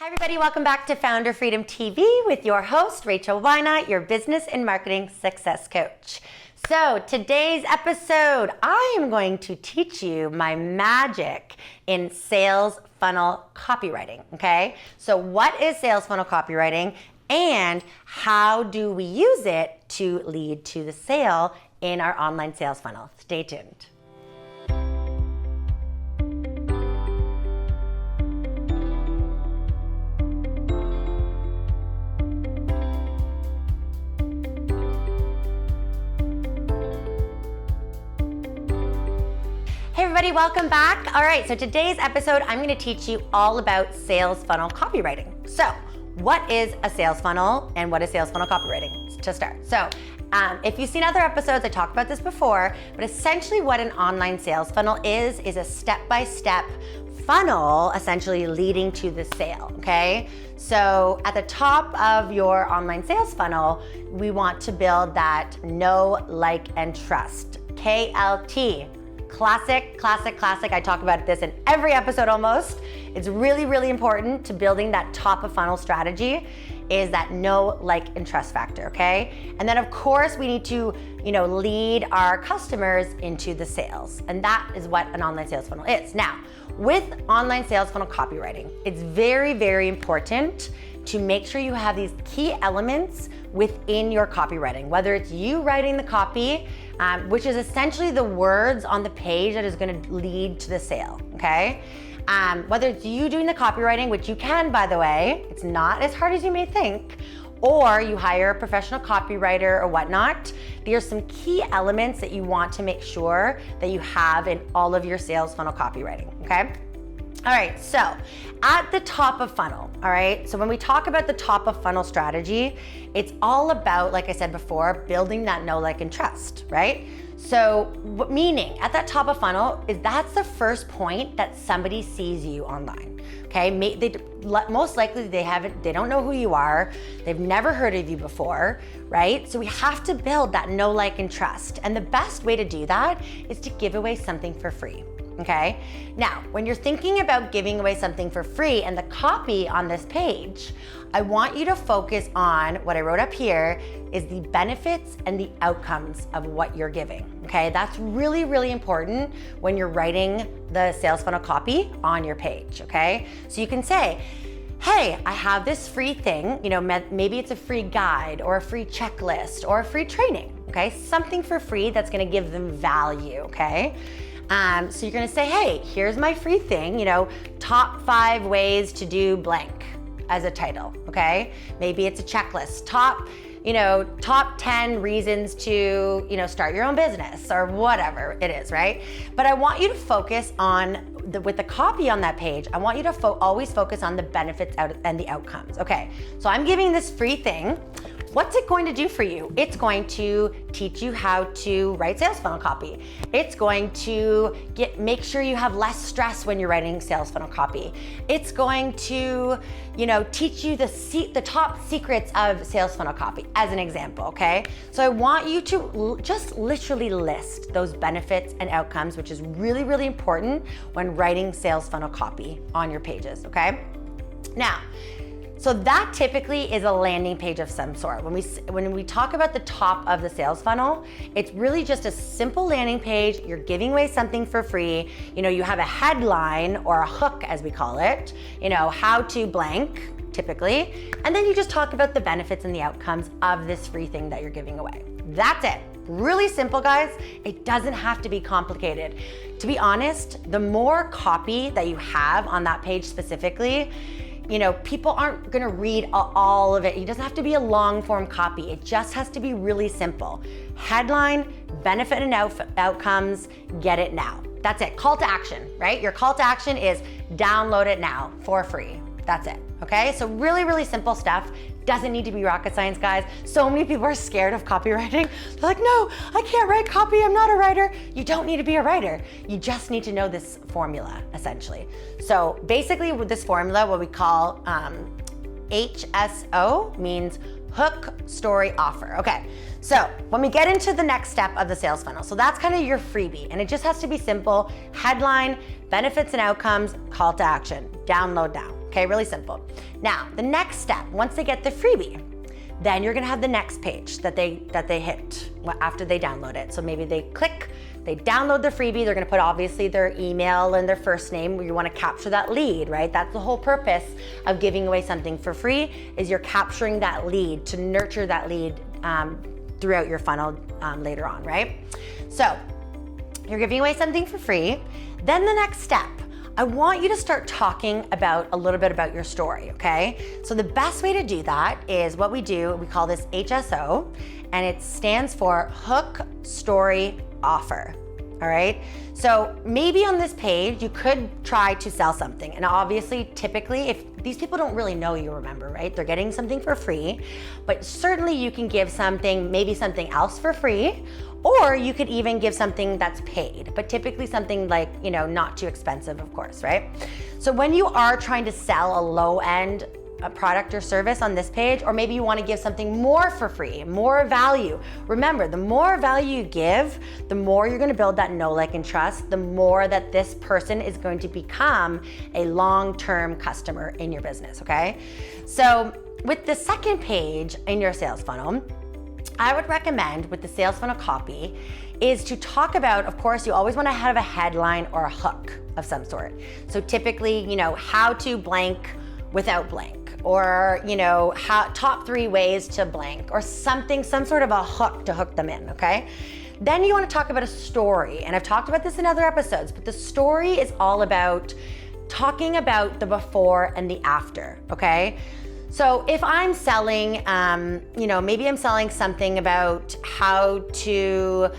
Hi everybody, welcome back to Founder Freedom TV with your host, Rachel Whynot, your business and marketing success coach. So today's episode, I am going to teach you my magic in sales funnel copywriting, okay? So what is sales funnel copywriting and how do we use it to lead to the sale in our online sales funnel? Stay tuned. Hey everybody, welcome back. All right, so today's episode, I'm gonna teach you all about sales funnel copywriting. So what is a sales funnel and what is sales funnel copywriting to start? So if you've seen other episodes, I talked about this before, but essentially what an online sales funnel is a step-by-step funnel essentially leading to the sale, okay? So at the top of your online sales funnel, we want to build that know, like, and trust, KLT. Classic. I talk about this in every episode almost. It's really, really important to building that top of funnel strategy is that know, like, and trust factor, okay? And then of course we need to, lead our customers into the sales. And that is what an online sales funnel is. Now, with online sales funnel copywriting, it's very, very important to make sure you have these key elements within your copywriting, whether it's you writing the copy, which is essentially the words on the page that is gonna lead to the sale, okay? Whether it's you doing the copywriting, which you can, by the way, it's not as hard as you may think, or you hire a professional copywriter or whatnot, there's some key elements that you want to make sure that you have in all of your sales funnel copywriting, okay? All right, so at the top of funnel, all right? So when we talk about the top of funnel strategy, it's all about, like I said before, building that know, like, and trust, right? So meaning at that top of funnel is that's the first point that somebody sees you online, okay? Most likely they don't know who you are. They've never heard of you before, right? So we have to build that know, like, and trust. And the best way to do that is to give away something for free. Okay? Now, when you're thinking about giving away something for free and the copy on this page, I want you to focus on what I wrote up here is the benefits and the outcomes of what you're giving. Okay? That's really, really important when you're writing the sales funnel copy on your page. Okay? So you can say, hey, I have this free thing, maybe it's a free guide or a free checklist or a free training. Okay? Something for free that's gonna give them value. Okay? So you're gonna say, hey, here's my free thing, top 5 ways to do blank as a title, okay? Maybe it's a checklist, top 10 reasons to, start your own business or whatever it is, right? But I want you to focus on, with the copy on that page, I want you to always focus on the benefits and the outcomes. Okay, so I'm giving this free thing. What's it going to do for you? It's going to teach you how to write sales funnel copy. It's going to make sure you have less stress when you're writing sales funnel copy. It's going to, teach you the top secrets of sales funnel copy, as an example, okay? So I want you to just literally list those benefits and outcomes, which is really, really important when writing sales funnel copy on your pages, okay? Now, so that typically is a landing page of some sort. When we talk about the top of the sales funnel, it's really just a simple landing page. You're giving away something for free. You have a headline or a hook, as we call it, how to blank, typically. And then you just talk about the benefits and the outcomes of this free thing that you're giving away. That's it. Really simple, guys. It doesn't have to be complicated. To be honest, the more copy that you have on that page specifically, people aren't gonna read all of it. It doesn't have to be a long form copy. It just has to be really simple. Headline, benefit and outcomes, get it now. That's it, call to action, right? Your call to action is download it now for free. That's it, okay? So really, really simple stuff. Doesn't need to be rocket science, guys. So many people are scared of copywriting. They're like, no, I can't write copy, I'm not a writer. You don't need to be a writer. You just need to know this formula, essentially. So basically with this formula, what we call HSO means hook, story, offer. Okay, so when we get into the next step of the sales funnel, so that's kind of your freebie, and it just has to be simple. Headline, benefits and outcomes, call to action, download now. Okay, really simple. Now, the next step, once they get the freebie, then you're gonna have the next page that they hit after they download it. So maybe they click, they download the freebie, they're gonna put obviously their email and their first name. You wanna capture that lead, right? That's the whole purpose of giving away something for free, is you're capturing that lead to nurture that lead throughout your funnel later on, right? So you're giving away something for free. Then the next step, I want you to start talking about a little bit about your story, okay? So the best way to do that is what we do, we call this HSO, and it stands for Hook, Story, Offer, all right? So maybe on this page, you could try to sell something. And obviously, typically, if these people don't really know you, remember, right? They're getting something for free, but certainly you can give something, maybe something else for free, or you could even give something that's paid, but typically something like, not too expensive, of course, right? So when you are trying to sell a low-end product or service on this page, or maybe you want to give something more for free, more value. Remember, the more value you give, the more you're going to build that know, like, and trust, the more that this person is going to become a long-term customer in your business, okay? So with the second page in your sales funnel, I would recommend with the sales funnel copy is to talk about, of course, you always want to have a headline or a hook of some sort. So typically, how to blank without blank, or, top 3 ways to blank, or something, some sort of a hook to hook them in, okay? Then you want to talk about a story. And I've talked about this in other episodes, but the story is all about talking about the before and the after, okay? So if I'm selling, maybe I'm selling something about how to,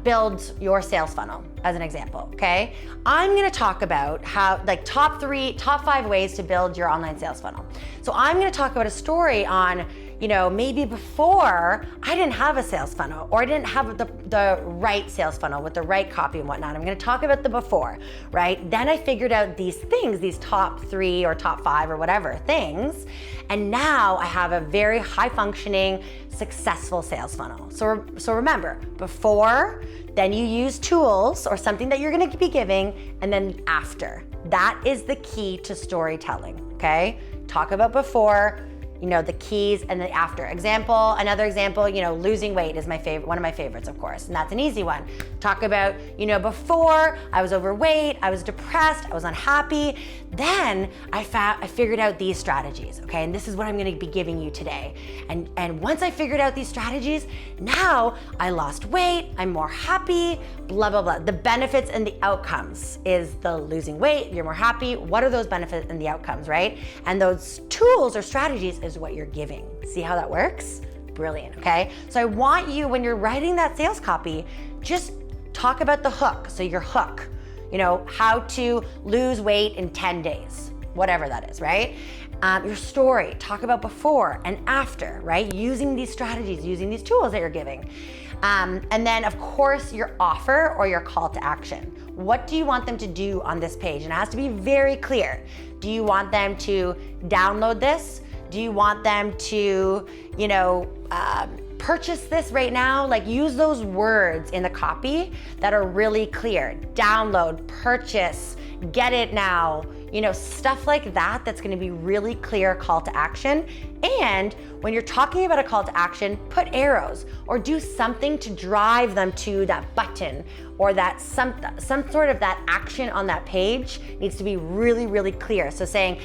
build your sales funnel, as an example, okay? I'm gonna talk about how, top 5 ways to build your online sales funnel. So I'm gonna talk about a story on, maybe before I didn't have a sales funnel, or I didn't have the right sales funnel with the right copy and whatnot. I'm gonna talk about the before, right? Then I figured out these things, these top 3 or top 5 or whatever things, and now I have a very high functioning, successful sales funnel. So remember, before, then you use tools or something that you're gonna be giving, and then after. That is the key to storytelling, okay? Talk about before, the keys, and the after. Another example, losing weight is one of my favorites, of course, and that's an easy one. Talk about, before I was overweight, I was depressed, I was unhappy. Then I figured out these strategies, okay? And this is what I'm gonna be giving you today. And once I figured out these strategies, now I lost weight, I'm more happy, blah, blah, blah. The benefits and the outcomes is the losing weight, you're more happy. What are those benefits and the outcomes, right? And those tools or strategies is what you're giving. See how that works? Brilliant, okay? So I want you, when you're writing that sales copy, just talk about the hook. So your hook, how to lose weight in 10 days, whatever that is, right? Your story, talk about before and after, right? Using these strategies, using these tools that you're giving. And then of course your offer or your call to action. What do you want them to do on this page? And it has to be very clear. Do you want them to download this? Do you want them to, purchase this right now? Use those words in the copy that are really clear. Download, purchase, get it now, stuff like that that's gonna be really clear call to action. And when you're talking about a call to action, put arrows or do something to drive them to that button, or that some sort of that action on that page needs to be really, really clear. So saying,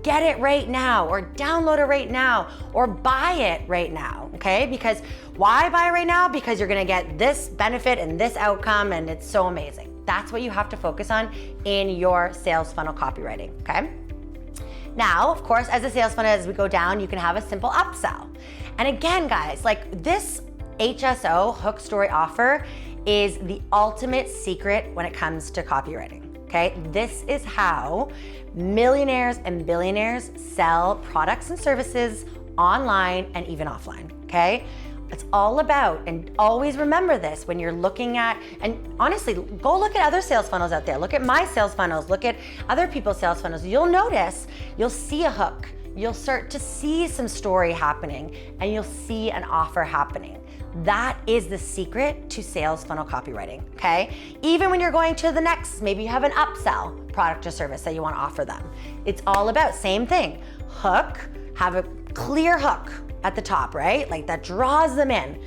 get it right now, or download it right now, or buy it right now, okay? Because why buy it right now? Because you're gonna get this benefit and this outcome, and it's so amazing. That's what you have to focus on in your sales funnel copywriting, okay? Now, of course, as a sales funnel, as we go down, you can have a simple upsell. And again, guys, this HSO, hook, story, offer, is the ultimate secret when it comes to copywriting, okay? This is how millionaires and billionaires sell products and services online and even offline, okay? It's all about, and always remember this when you're looking at, and honestly, go look at other sales funnels out there. Look at my sales funnels, look at other people's sales funnels. You'll notice, you'll see a hook. You'll start to see some story happening, and you'll see an offer happening. That is the secret to sales funnel copywriting, okay? Even when you're going to the next, maybe you have an upsell product or service that you want to offer them. It's all about, same thing, hook, have a clear hook at the top, right? Like that draws them in.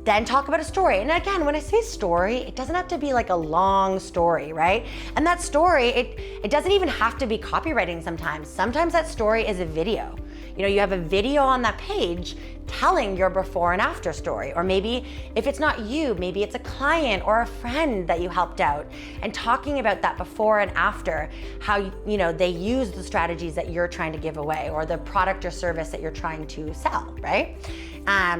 Then talk about a story. And again, when I say story, it doesn't have to be like a long story, right? And that story, it doesn't even have to be copywriting sometimes. Sometimes that story is a video. You know, you have a video on that page telling your before and after story. Or maybe if it's not you, maybe it's a client or a friend that you helped out, and talking about that before and after, how you know they use the strategies that you're trying to give away or the product or service that you're trying to sell, right?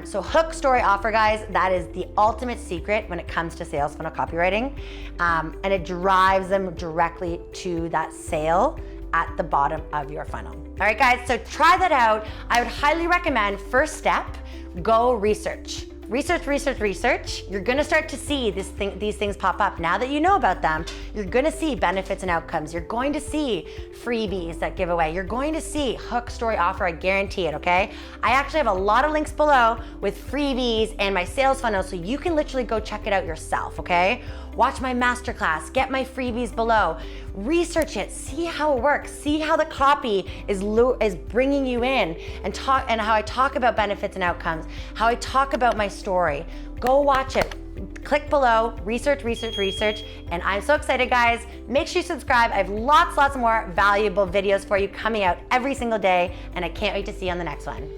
So hook, story, offer, guys, that is the ultimate secret when it comes to sales funnel copywriting. And it drives them directly to that sale at the bottom of your funnel. All right, guys, so try that out. I would highly recommend, first step, go research. Research. You're gonna start to see these things pop up. Now that you know about them, you're gonna see benefits and outcomes. You're going to see freebies that give away. You're going to see hook, story, offer, I guarantee it, okay? I actually have a lot of links below with freebies and my sales funnel, so you can literally go check it out yourself, okay? Watch my masterclass, get my freebies below. Research it, see how it works, see how the copy is bringing you in, and how I talk about benefits and outcomes, how I talk about my story. Go watch it. Click below, research, and I'm so excited, guys. Make sure you subscribe. I have lots more valuable videos for you coming out every single day, and I can't wait to see you on the next one.